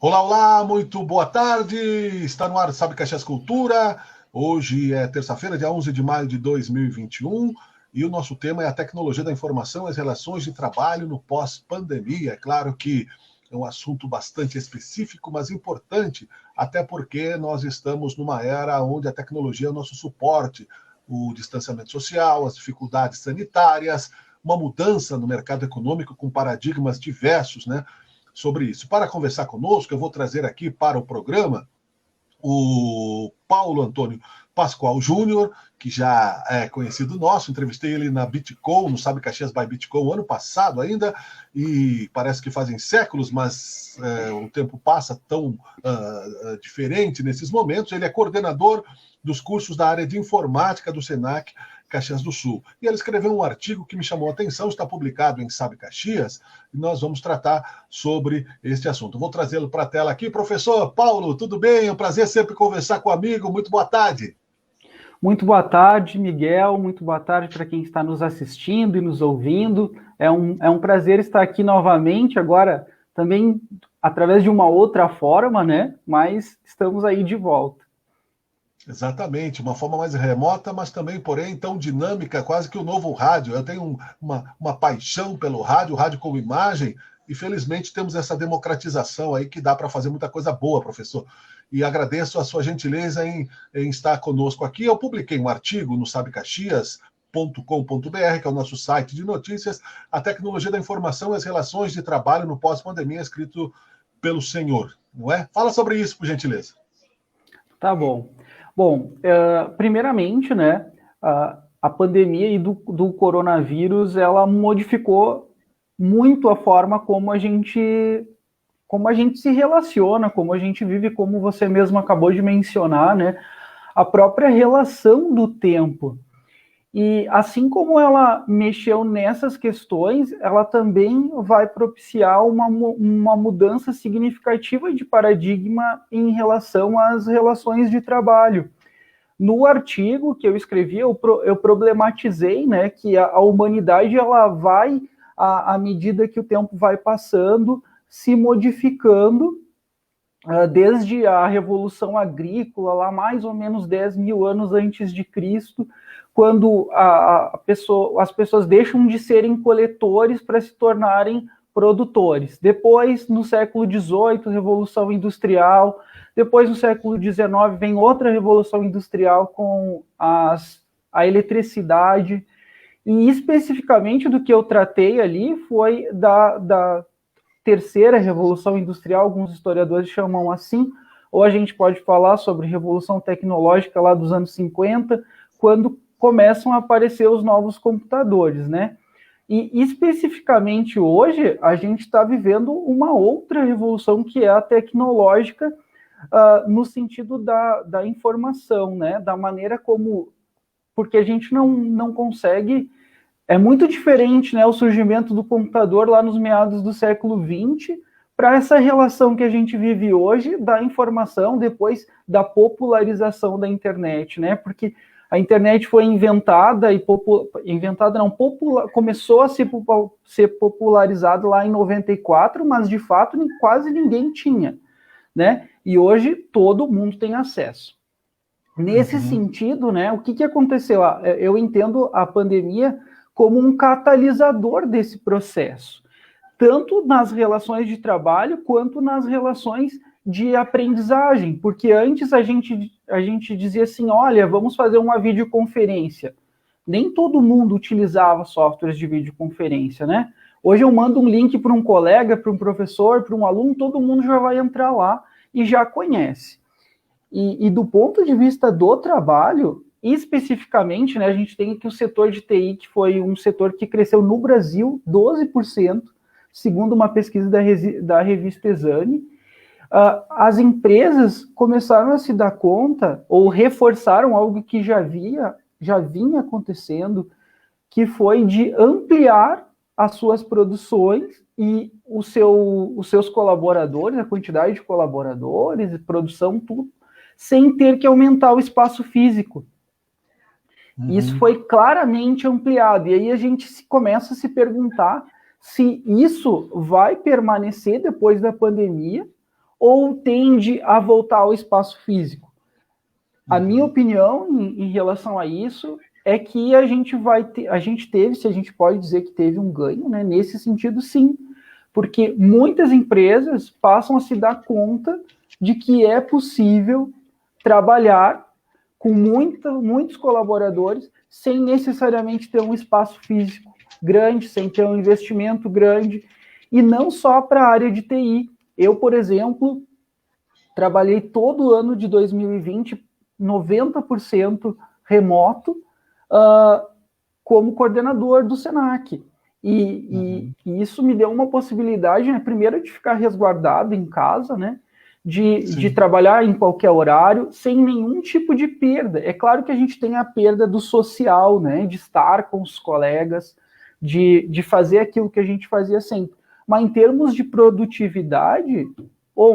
Olá, olá, muito boa tarde. Está no ar, Sabe Caxias Cultura. Hoje é terça-feira, dia 11 de maio de 2021, e o nosso tema é a tecnologia da informação e as relações de trabalho no pós-pandemia. É claro que é um assunto bastante específico, mas importante, até porque nós estamos numa era onde a tecnologia é o nosso suporte, o distanciamento social, as dificuldades sanitárias, uma mudança no mercado econômico com paradigmas diversos, né? Sobre isso. Para conversar conosco, eu vou trazer aqui para o programa o Paulo Antônio Pascoal Júnior, que já é conhecido nosso, entrevistei ele na Bitcoin, no Sabe Caxias by Bitcoin, ano passado ainda, e parece que fazem séculos, mas o tempo passa tão diferente nesses momentos. Ele é coordenador dos cursos da área de informática do Senac Caxias do Sul. E ele escreveu um artigo que me chamou a atenção, está publicado em Sabe Caxias, e nós vamos tratar sobre este assunto. Vou trazê-lo para a tela aqui. Professor Paulo, tudo bem? É um prazer sempre conversar com o amigo. Muito boa tarde. Muito boa tarde, Miguel. Muito boa tarde para quem está nos assistindo e nos ouvindo. É um prazer estar aqui novamente, agora também através de uma outra forma, né? Mas estamos aí de volta. Exatamente, uma forma mais remota, mas também, porém, tão dinâmica, quase que o novo rádio. Eu tenho uma paixão pelo rádio, o rádio como imagem, e felizmente temos essa democratização aí que dá para fazer muita coisa boa, professor. E agradeço a sua gentileza em estar conosco aqui. Eu publiquei um artigo no sabecaxias.com.br, que é o nosso site de notícias, a tecnologia da informação e as relações de trabalho no pós-pandemia, escrito pelo senhor, não é? Fala sobre isso, por gentileza. Tá bom. Bom, primeiramente, né, a pandemia e do coronavírus, ela modificou muito a forma como a gente se relaciona, como a gente vive, como você mesmo acabou de mencionar, né, a própria relação do tempo. E assim como ela mexeu nessas questões, ela também vai propiciar uma mudança significativa de paradigma em relação às relações de trabalho. No artigo que eu escrevi, eu problematizei, né, que a humanidade ela vai, à medida que o tempo vai passando, se modificando, desde a Revolução Agrícola, lá mais ou menos 10 mil anos antes de Cristo, quando as pessoas deixam de serem coletores para se tornarem produtores. Depois, no século XVIII, Revolução Industrial. Depois, no século XIX, vem outra Revolução Industrial com a eletricidade. E especificamente do que eu tratei ali foi da terceira revolução industrial, alguns historiadores chamam assim, ou a gente pode falar sobre revolução tecnológica lá dos anos 50, quando começam a aparecer os novos computadores, né? E especificamente hoje, a gente está vivendo uma outra revolução, que é a tecnológica, no sentido da informação, né? Da maneira como... Porque a gente não consegue... É muito diferente, né, o surgimento do computador lá nos meados do século XX para essa relação que a gente vive hoje da informação, depois da popularização da internet, né? Porque a internet foi inventada começou a ser popularizada lá em 94, mas de fato quase ninguém tinha, né? E hoje todo mundo tem acesso. Nesse sentido, né, o que aconteceu? Eu entendo a pandemia como um catalisador desse processo, tanto nas relações de trabalho quanto nas relações de aprendizagem, porque antes a gente dizia assim, olha, vamos fazer uma videoconferência. Nem todo mundo utilizava softwares de videoconferência, né? Hoje eu mando um link para um colega, para um professor, para um aluno, todo mundo já vai entrar lá e já conhece. E do ponto de vista do trabalho, especificamente, né, a gente tem aqui o setor de TI, que foi um setor que cresceu no Brasil 12%, segundo uma pesquisa da revista Exame. As empresas começaram a se dar conta, ou reforçaram algo que já vinha acontecendo, que foi de ampliar as suas produções e os seus colaboradores, a quantidade de colaboradores, produção, tudo, sem ter que aumentar o espaço físico. Isso foi claramente ampliado. E aí a gente começa a se perguntar se isso vai permanecer depois da pandemia ou tende a voltar ao espaço físico? A minha opinião em relação a isso é que a gente teve, se a gente pode dizer que teve um ganho, né, nesse sentido, sim, porque muitas empresas passam a se dar conta de que é possível trabalhar com muitos colaboradores sem necessariamente ter um espaço físico grande, sem ter um investimento grande, e não só para a área de TI. Eu, por exemplo, trabalhei todo o ano de 2020, 90% remoto, como coordenador do Senac. E isso me deu uma possibilidade, né, primeiro, de ficar resguardado em casa, né, de trabalhar em qualquer horário, sem nenhum tipo de perda. É claro que a gente tem a perda do social, né, de estar com os colegas, de fazer aquilo que a gente fazia sempre. Mas em termos de produtividade,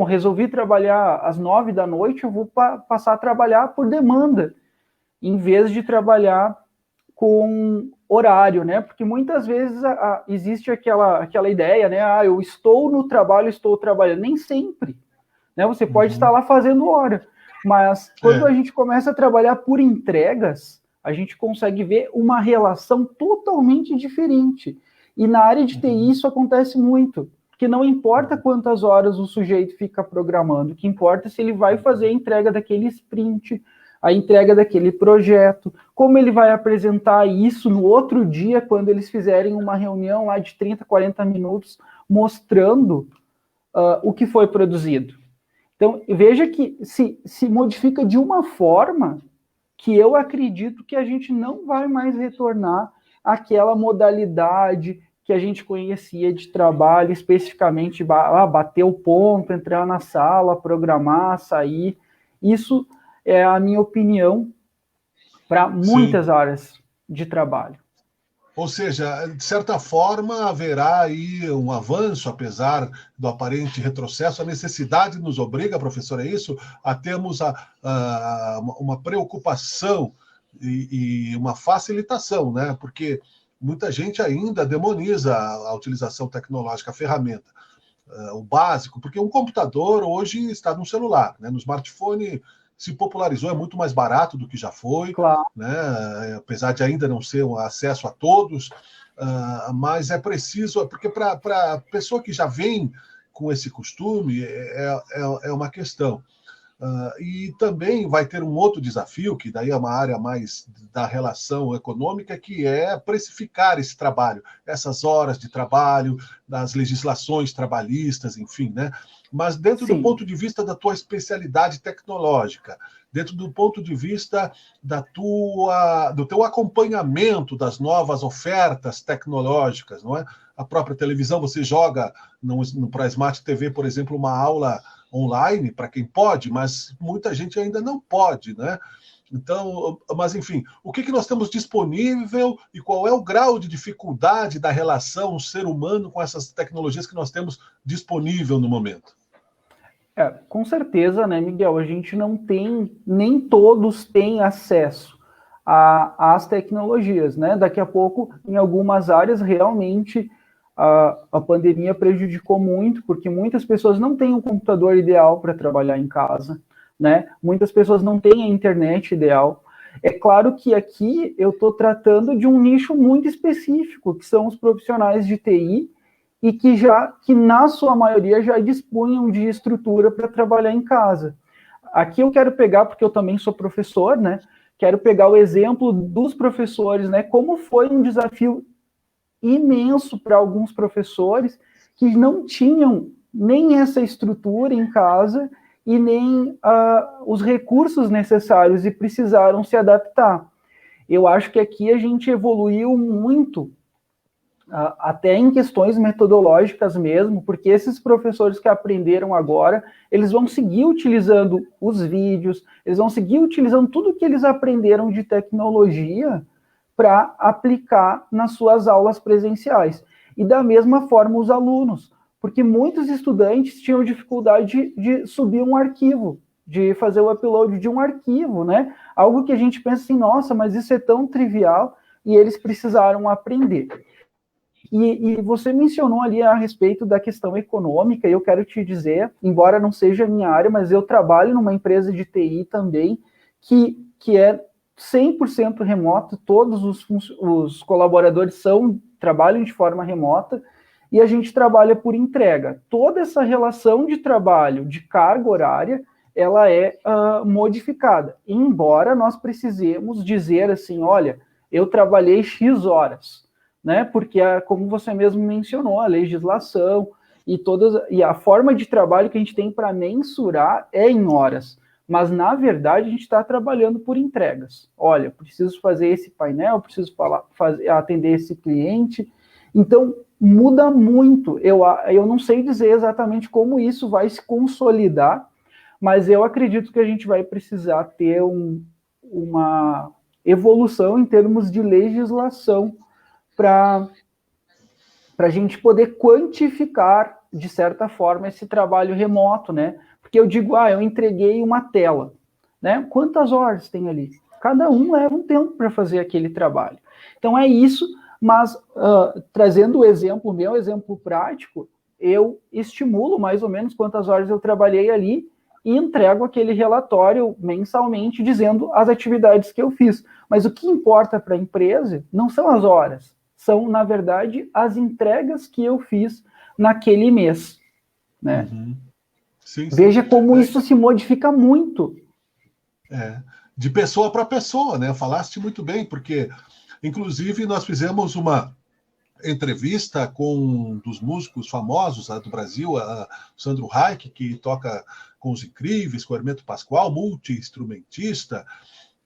resolvi trabalhar às 9 da noite, eu vou passar a trabalhar por demanda, em vez de trabalhar com horário, né? Porque muitas vezes existe aquela ideia, né? Eu estou no trabalho, estou trabalhando. Nem sempre, né? Você pode estar lá fazendo hora, mas quando a gente começa a trabalhar por entregas, a gente consegue ver uma relação totalmente diferente. E na área de TI isso acontece muito, porque não importa quantas horas o sujeito fica programando, o que importa é se ele vai fazer a entrega daquele sprint, a entrega daquele projeto, como ele vai apresentar isso no outro dia, quando eles fizerem uma reunião lá de 30, 40 minutos, mostrando o que foi produzido. Então, veja que se modifica de uma forma que eu acredito que a gente não vai mais retornar àquela modalidade que a gente conhecia de trabalho, especificamente bater o ponto, entrar na sala, programar, sair. Isso é a minha opinião para muitas áreas de trabalho. Ou seja, de certa forma, haverá aí um avanço, apesar do aparente retrocesso. A necessidade nos obriga, professor, é isso? A termos uma preocupação e uma facilitação, né? Porque muita gente ainda demoniza a utilização tecnológica, a ferramenta, o básico, porque um computador hoje está no celular, né? No smartphone se popularizou, é muito mais barato do que já foi, claro, né? Apesar de ainda não ser um acesso a todos, mas é preciso, porque para a pessoa que já vem com esse costume, é uma questão. E também vai ter um outro desafio, que daí é uma área mais da relação econômica, que é precificar esse trabalho, essas horas de trabalho, das legislações trabalhistas, enfim, né? Mas dentro do ponto de vista da tua especialidade tecnológica, dentro do ponto de vista do teu acompanhamento das novas ofertas tecnológicas, não é? A própria televisão, você joga para a Smart TV, por exemplo, uma aula online para quem pode, mas muita gente ainda não pode, né? Então, mas enfim, o que nós temos disponível e qual é o grau de dificuldade da relação ser humano com essas tecnologias que nós temos disponível no momento? Com certeza, né, Miguel? A gente não tem, nem todos têm acesso às tecnologias, né? Daqui a pouco, em algumas áreas, realmente a pandemia prejudicou muito, porque muitas pessoas não têm um computador ideal para trabalhar em casa, né? Muitas pessoas não têm a internet ideal. É claro que aqui eu estou tratando de um nicho muito específico, que são os profissionais de TI, e que na sua maioria já dispunham de estrutura para trabalhar em casa. Aqui eu quero pegar, porque eu também sou professor, né? Quero pegar o exemplo dos professores, né? Como foi um desafio imenso para alguns professores que não tinham nem essa estrutura em casa e nem os recursos necessários e precisaram se adaptar. Eu acho que aqui a gente evoluiu muito, até em questões metodológicas mesmo, porque esses professores que aprenderam agora, eles vão seguir utilizando os vídeos, eles vão seguir utilizando tudo que eles aprenderam de tecnologia para aplicar nas suas aulas presenciais. E da mesma forma os alunos, porque muitos estudantes tinham dificuldade de subir um arquivo, de fazer o upload de um arquivo, né? Algo que a gente pensa assim, nossa, mas isso é tão trivial, e eles precisaram aprender. E você mencionou ali a respeito da questão econômica, e eu quero te dizer, embora não seja a minha área, mas eu trabalho numa empresa de TI também, que é 100% remoto, todos os colaboradores trabalham de forma remota, e a gente trabalha por entrega. Toda essa relação de trabalho, de carga horária, ela é modificada, embora nós precisemos dizer assim, olha, eu trabalhei X horas, né? Porque, como você mesmo mencionou, a legislação e a forma de trabalho que a gente tem para mensurar é em horas, mas na verdade a gente está trabalhando por entregas. Olha, preciso fazer esse painel, preciso atender esse cliente, então muda muito. Eu não sei dizer exatamente como isso vai se consolidar, mas eu acredito que a gente vai precisar ter uma evolução em termos de legislação para a gente poder quantificar, de certa forma, esse trabalho remoto, né? Porque eu digo, eu entreguei uma tela, né? Quantas horas tem ali? Cada um leva um tempo para fazer aquele trabalho. Então é isso, mas trazendo o exemplo meu, exemplo prático, eu estimulo mais ou menos quantas horas eu trabalhei ali e entrego aquele relatório mensalmente dizendo as atividades que eu fiz. Mas o que importa para a empresa não são as horas, são, na verdade, as entregas que eu fiz naquele mês, né? Uhum. Sim, sim. Veja como isso se modifica muito. De pessoa para pessoa, né? Falaste muito bem, porque, inclusive, nós fizemos uma entrevista com um dos músicos famosos do Brasil, Sandro Reich, que toca com os Incríveis, com o Hermeto Pascoal, multi-instrumentista,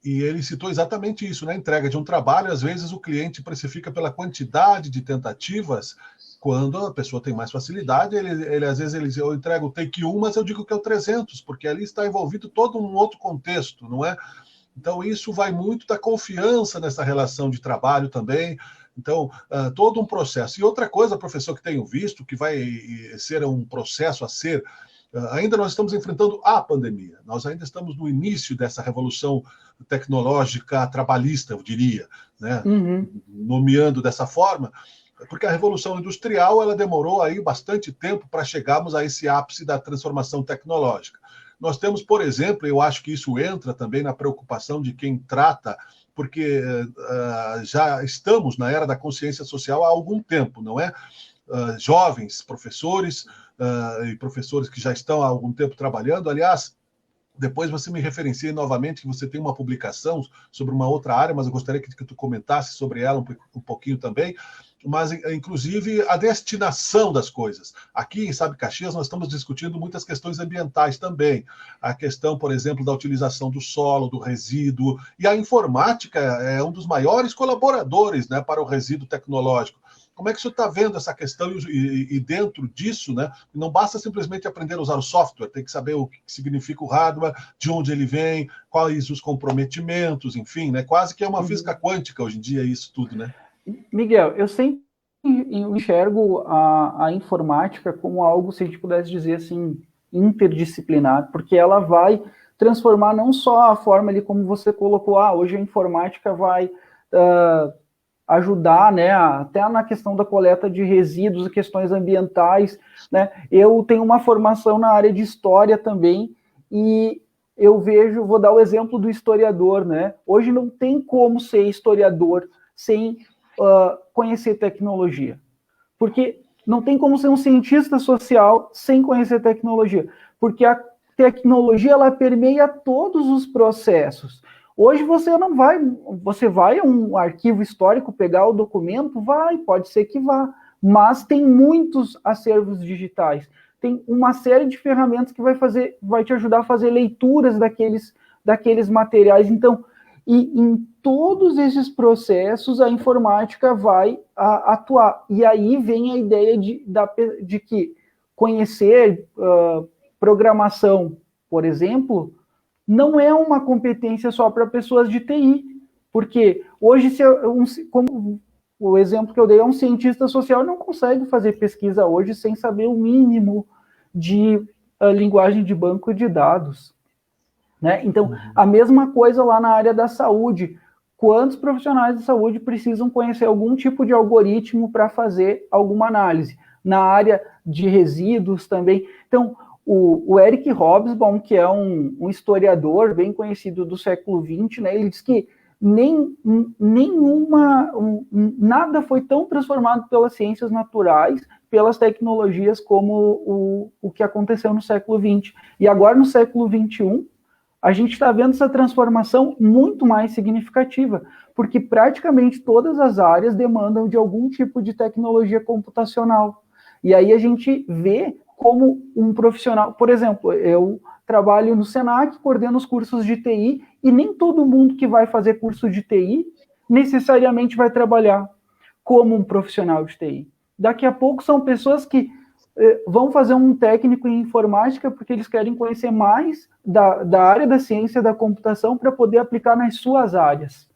e ele citou exatamente isso, na entrega de um trabalho, às vezes o cliente precifica pela quantidade de tentativas, quando a pessoa tem mais facilidade, às vezes eu entrego o take 1, mas eu digo que é o 300, porque ali está envolvido todo um outro contexto, não é? Então isso vai muito da confiança nessa relação de trabalho também. Então, todo um processo. E outra coisa, professor, que tenho visto, que vai ser um processo a ser, ainda nós estamos enfrentando a pandemia, nós ainda estamos no início dessa revolução tecnológica trabalhista, eu diria, né? Nomeando dessa forma, porque a revolução industrial ela demorou aí bastante tempo para chegarmos a esse ápice da transformação tecnológica. Nós temos, por exemplo, eu acho que isso entra também na preocupação de quem trata, porque já estamos na era da consciência social há algum tempo, não é? Jovens professores e professores que já estão há algum tempo trabalhando, aliás, depois você me referencia novamente que você tem uma publicação sobre uma outra área, mas eu gostaria que tu comentasse sobre ela um pouquinho também, mas inclusive a destinação das coisas. Aqui em Sabe Caxias nós estamos discutindo muitas questões ambientais também. A questão, por exemplo, da utilização do solo, do resíduo, e a informática é um dos maiores colaboradores, né, para o resíduo tecnológico. Como é que o senhor está vendo essa questão e dentro disso, né? Não basta simplesmente aprender a usar o software, tem que saber o que significa o hardware, de onde ele vem, quais os comprometimentos, enfim, né? Quase que é uma física quântica hoje em dia isso tudo, né? Miguel, eu sempre enxergo a informática como algo, se a gente pudesse dizer assim, interdisciplinar, porque ela vai transformar não só a forma ali como você colocou, hoje a informática vai ajudar, né, até na questão da coleta de resíduos, questões ambientais, né? Eu tenho uma formação na área de história também, e eu vou dar o exemplo do historiador, né? Hoje não tem como ser historiador sem conhecer tecnologia, porque não tem como ser um cientista social sem conhecer tecnologia, porque a tecnologia ela permeia todos os processos. Hoje você vai a um arquivo histórico pegar o documento, pode ser que vá, mas tem muitos acervos digitais, tem uma série de ferramentas que vai te ajudar a fazer leituras daqueles materiais. Então, e em todos esses processos a informática vai atuar. E aí vem a ideia de que conhecer programação, por exemplo, não é uma competência só para pessoas de TI, porque hoje, como o exemplo que eu dei, um cientista social não consegue fazer pesquisa hoje sem saber o mínimo de linguagem de banco de dados, né? Então, a mesma coisa lá na área da saúde. quantos profissionais de saúde precisam conhecer algum tipo de algoritmo para fazer alguma análise. Na área de resíduos também. Então, o Eric Hobsbawm, que é um historiador bem conhecido do século XX, né, ele diz que nada foi tão transformado pelas ciências naturais, pelas tecnologias, como o que aconteceu no século XX. E agora, no século XXI, a gente está vendo essa transformação muito mais significativa, porque praticamente todas as áreas demandam de algum tipo de tecnologia computacional. E aí a gente vê como um profissional, por exemplo, eu trabalho no Senac, coordeno os cursos de TI, e nem todo mundo que vai fazer curso de TI necessariamente vai trabalhar como um profissional de TI. Daqui a pouco são pessoas que vão fazer um técnico em informática porque eles querem conhecer mais da área da ciência da computação para poder aplicar nas suas áreas.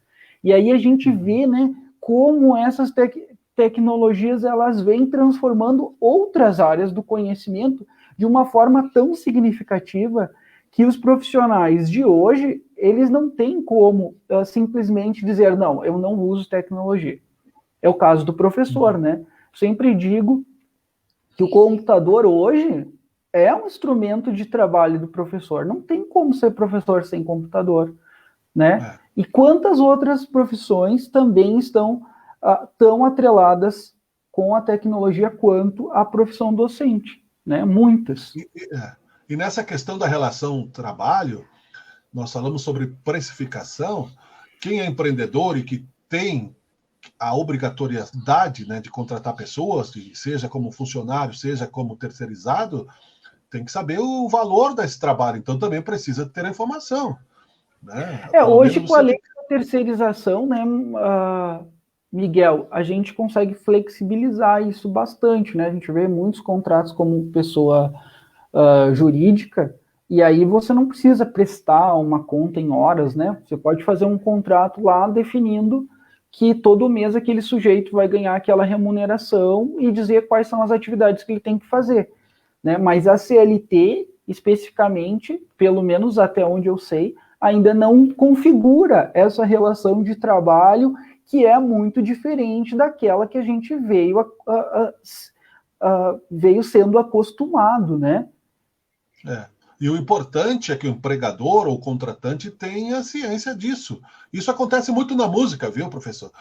E aí a gente vê, né, como essas tecnologias elas vêm transformando outras áreas do conhecimento de uma forma tão significativa que os profissionais de hoje, eles não têm como simplesmente dizer, não, eu não uso tecnologia. É o caso do professor, né? Sempre digo que o computador hoje é um instrumento de trabalho do professor. Não tem como ser professor sem computador, né? E quantas outras profissões também estão tão atreladas com a tecnologia quanto a profissão docente, né? Muitas. E nessa questão da relação trabalho, nós falamos sobre precificação. Quem é empreendedor e que tem a obrigatoriedade, né, de contratar pessoas, seja como funcionário, seja como terceirizado, tem que saber o valor desse trabalho. Então também precisa ter a informação, né? Hoje com a lei da terceirização, né, Miguel, a gente consegue flexibilizar isso bastante, né? A gente vê muitos contratos como pessoa jurídica, e aí você não precisa prestar uma conta em horas, né? Você pode fazer um contrato lá definindo que todo mês aquele sujeito vai ganhar aquela remuneração e dizer quais são as atividades que ele tem que fazer, né? Mas a CLT, especificamente, pelo menos até onde eu sei, ainda não configura essa relação de trabalho que é muito diferente daquela que a gente veio sendo acostumado, né? E o importante é que o empregador ou o contratante tenha ciência disso. Isso acontece muito na música, viu, professor?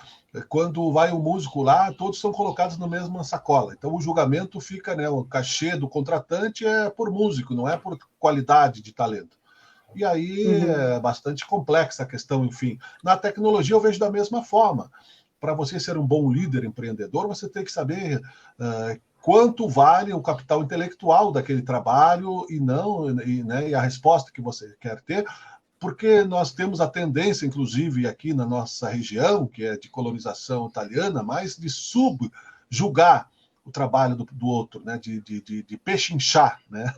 Quando vai o músico lá, todos são colocados na mesma sacola. Então o julgamento fica, né, o cachê do contratante é por músico, não é por qualidade de talento. E aí é bastante complexa a questão, enfim. Na tecnologia eu vejo da mesma forma. Para você ser um bom líder empreendedor, você tem que saber quanto vale o capital intelectual daquele trabalho e a resposta que você quer ter, porque nós temos a tendência, inclusive aqui na nossa região, que é de colonização italiana, mais de subjugar o trabalho do outro, né? de pechinchar, né?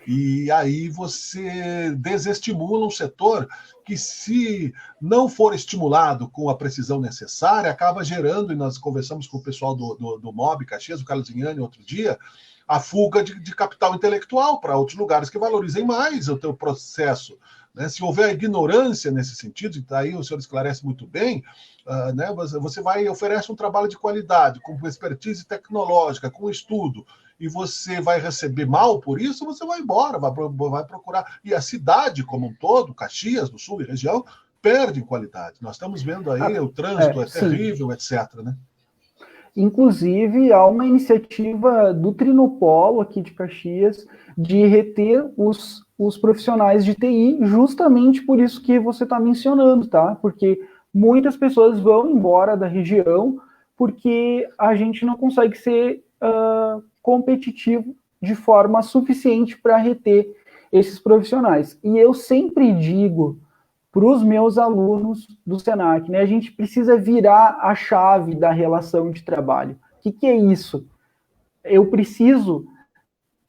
E aí você desestimula um setor que, se não for estimulado com a precisão necessária, acaba gerando, e nós conversamos com o pessoal do MOB Caxias, o Carlos Zignani, outro dia, a fuga de capital intelectual para outros lugares que valorizem mais o teu processo. Né? Se houver ignorância nesse sentido, e daí o senhor esclarece muito bem, né? Você oferece um trabalho de qualidade, com expertise tecnológica, com estudo, e você vai receber mal por isso, você vai embora, vai procurar. E a cidade como um todo, Caxias, do Sul e região, perde em qualidade. Nós estamos vendo aí, o trânsito é terrível, etc., né? Inclusive, há uma iniciativa do Trinopolo aqui de Caxias de reter os profissionais de TI, justamente por isso que você está mencionando, tá? Porque muitas pessoas vão embora da região porque a gente não consegue ser competitivo de forma suficiente para reter esses profissionais. E eu sempre digo para os meus alunos do Senac, né, a gente precisa virar a chave da relação de trabalho. O que é isso? Eu preciso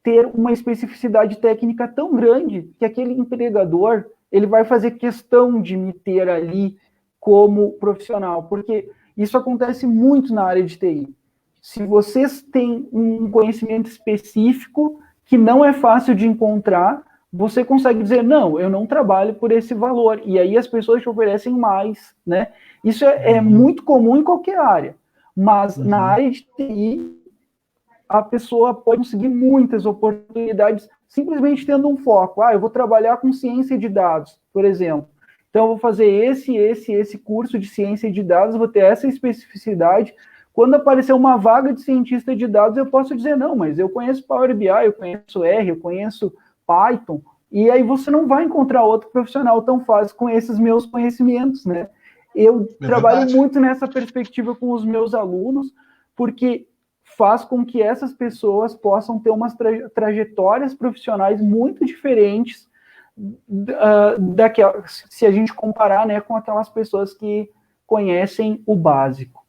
ter uma especificidade técnica tão grande que aquele empregador ele vai fazer questão de me ter ali como profissional, porque isso acontece muito na área de TI. Se vocês têm um conhecimento específico que não é fácil de encontrar, você consegue dizer, não, eu não trabalho por esse valor, e aí as pessoas te oferecem mais, né? Isso é muito comum em qualquer área, mas na área de TI, a pessoa pode conseguir muitas oportunidades simplesmente tendo um foco. Eu vou trabalhar com ciência de dados, por exemplo. Então, eu vou fazer esse curso de ciência de dados, vou ter essa especificidade. Quando aparecer uma vaga de cientista de dados, eu posso dizer, não, mas eu conheço Power BI, eu conheço R, eu conheço Python, e aí você não vai encontrar outro profissional tão fácil com esses meus conhecimentos, né? Eu trabalho muito nessa perspectiva com os meus alunos, porque faz com que essas pessoas possam ter umas trajetórias profissionais muito diferentes se a gente comparar, né, com aquelas pessoas que conhecem o básico.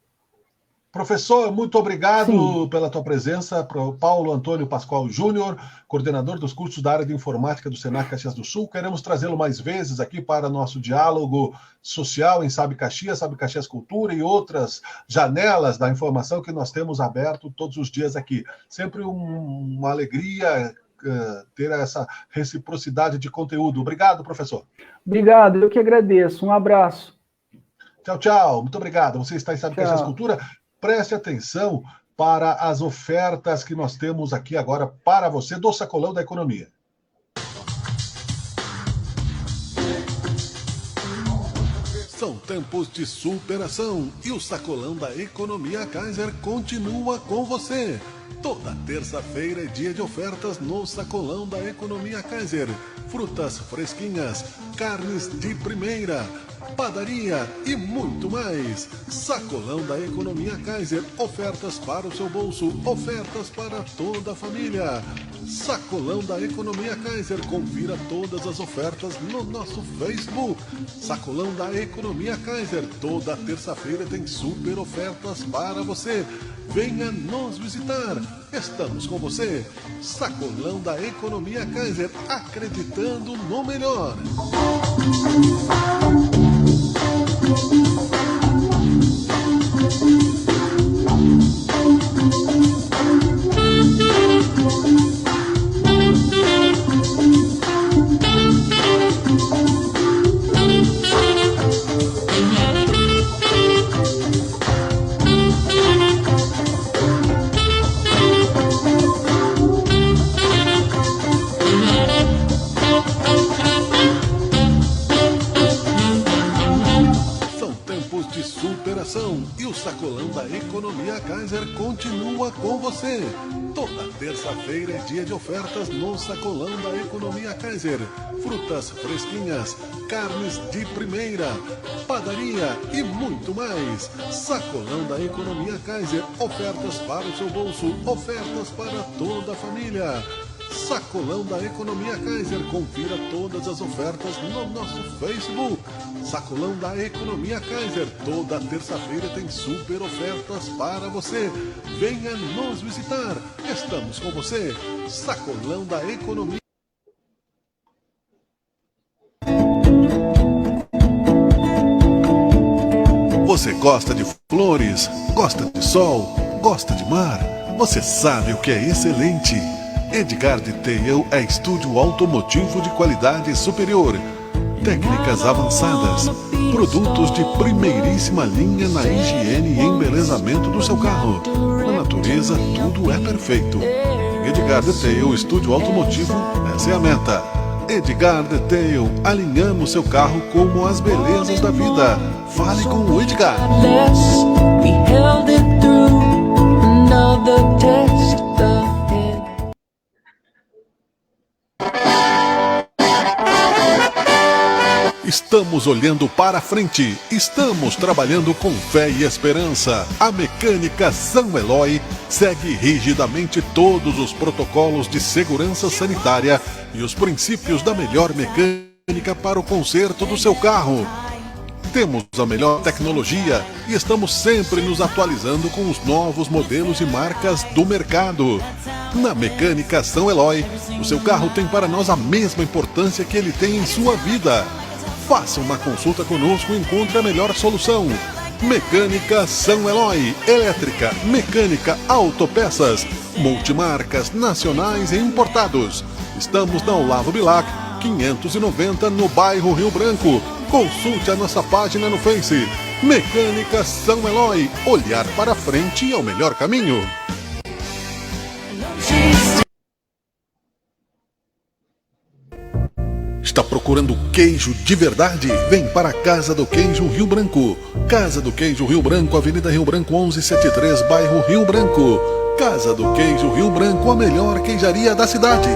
Professor, muito obrigado pela tua presença. Paulo Antônio Pascoal Júnior, coordenador dos cursos da área de informática do Senac Caxias do Sul. Queremos trazê-lo mais vezes aqui para nosso diálogo social em Sabe Caxias Cultura e outras janelas da informação que nós temos aberto todos os dias aqui. Sempre uma alegria ter essa reciprocidade de conteúdo. Obrigado, professor. Obrigado, eu que agradeço. Um abraço. Tchau, tchau. Muito obrigado. Você está em Sabe Caxias Cultura. Preste atenção para as ofertas que nós temos aqui agora para você do Sacolão da Economia. São tempos de superação e o Sacolão da Economia Kaiser continua com você. Toda terça-feira é dia de ofertas no Sacolão da Economia Kaiser. Frutas fresquinhas, carnes de primeira, padaria e muito mais. Sacolão da Economia Kaiser. Ofertas para o seu bolso, ofertas para toda a família. Sacolão da Economia Kaiser. Confira todas as ofertas no nosso Facebook. Sacolão da Economia Kaiser. Toda terça-feira tem super ofertas para você. Venha nos visitar. Estamos com você. Sacolão da Economia Kaiser. Acreditando no melhor. E o Sacolão da Economia Kaiser continua com você. Toda terça-feira é dia de ofertas no Sacolão da Economia Kaiser. Frutas fresquinhas, carnes de primeira, padaria e muito mais. Sacolão da Economia Kaiser. Ofertas para o seu bolso, ofertas para toda a família. Sacolão da Economia Kaiser. Confira todas as ofertas no nosso Facebook. Sacolão da Economia Kaiser. Toda terça-feira tem super ofertas para você. Venha nos visitar. Estamos com você. Sacolão da Economia. Você gosta de flores? Gosta de sol? Gosta de mar? Você sabe o que é excelente? Edgar Detail é estúdio automotivo de qualidade superior. Técnicas avançadas. Produtos de primeiríssima linha na higiene e embelezamento do seu carro. Na natureza, tudo é perfeito. Em Edgar Detail, estúdio automotivo, essa é a meta. Edgar Detail, alinhamos seu carro como as belezas da vida. Fale com o Edgar. Estamos olhando para frente, estamos trabalhando com fé e esperança. A Mecânica São Eloy segue rigidamente todos os protocolos de segurança sanitária e os princípios da melhor mecânica para o conserto do seu carro. Temos a melhor tecnologia e estamos sempre nos atualizando com os novos modelos e marcas do mercado. Na Mecânica São Eloy, o seu carro tem para nós a mesma importância que ele tem em sua vida. Faça uma consulta conosco e encontre a melhor solução. Mecânica São Eloy, elétrica, mecânica, autopeças, multimarcas, nacionais e importados. Estamos na Olavo Bilac, 590, no bairro Rio Branco. Consulte a nossa página no Face. Mecânica São Eloy, olhar para frente é o melhor caminho. Está procurando queijo de verdade? Vem para a Casa do Queijo Rio Branco. Casa do Queijo Rio Branco, Avenida Rio Branco 1173, bairro Rio Branco. Casa do Queijo Rio Branco, a melhor queijaria da cidade.